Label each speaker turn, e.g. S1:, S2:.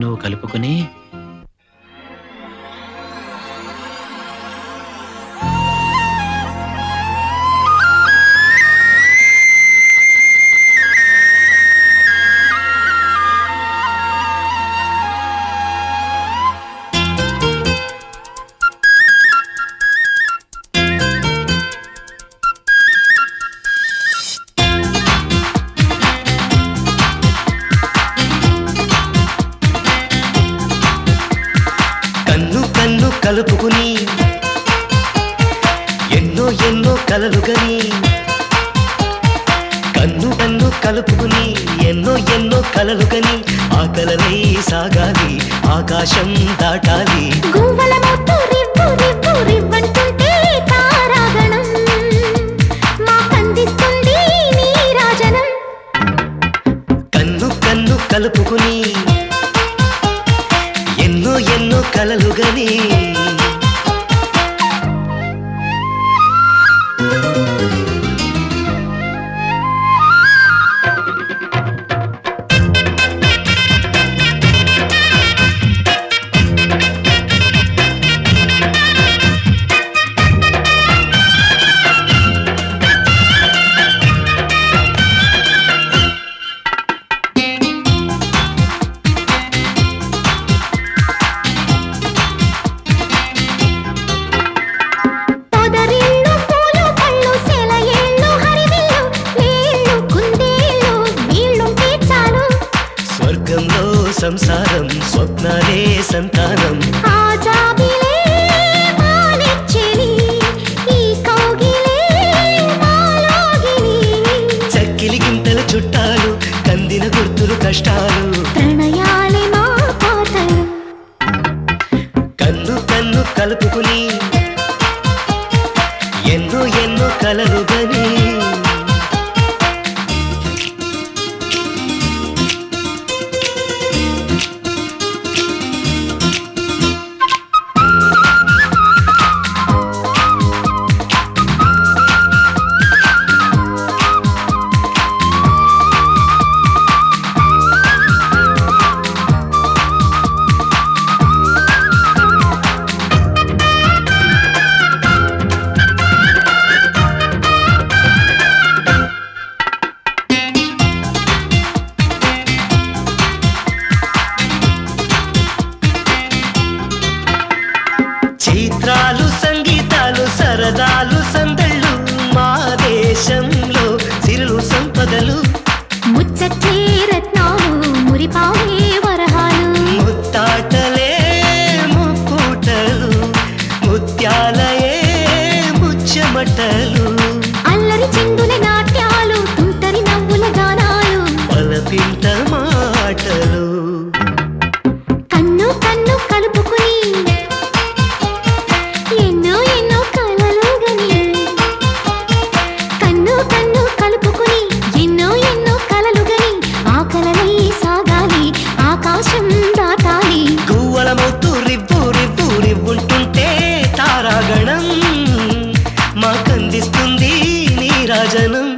S1: నువ్వు కలుపుకుని
S2: కలుపుకుని ఎన్నో ఎన్నో కలలుగని కన్ను కన్ను కలుపుకుని ఎన్నో ఎన్నో కలలుగని ఆ కలలై సాగాలి ఆకాశం దాటాలి
S3: గువ్వల మోతు రివ్వు రివ్వు రివ్వంటుంటే తారాగణం మాకందిస్తుంది నీరాజనం
S2: కన్ను కన్ను కలుపుకుని ఎన్నో ఎన్నో కలలుగని సంసారం స్వప్నాలే సంతానం చక్కిలి గింతల చుట్టాలు కందిన గుర్తులు కష్టాలు
S3: ప్రణయాలే మా పాటలు
S2: కన్ను కన్ను కలుపుకుని ఎన్నో ఎన్నో కలలుగని చిత్రాలు సంగీతాలు సరదాలు సందళ్ళు మా దేశంలో సిరులు సంపదలు
S3: ముచ్చటే రత్నాలు మురిపాలే వరహాలు
S2: ముత్తాటలే ముక్కుటలు ముత్యాలయే ముచ్చమటలు
S3: అల్లరి చిందుల నాట్యాలు తుంటరి నవ్వుల గానాలు
S2: పలపింట మాటలు
S3: కన్ను కన్ను కలుపుకుని ఎన్నో ఎన్నో కలలుగని కన్ను కన్ను కలుపుకుని ఎన్నో ఎన్నో కలలుగని ఆ కలలై సాగాలి ఆకాశం దాటాలి
S2: గువ్వల మోతు రివ్వు రివ్వు రివ్వుంటుంటే తారాగణం మాకందిస్తుంది నీరాజనం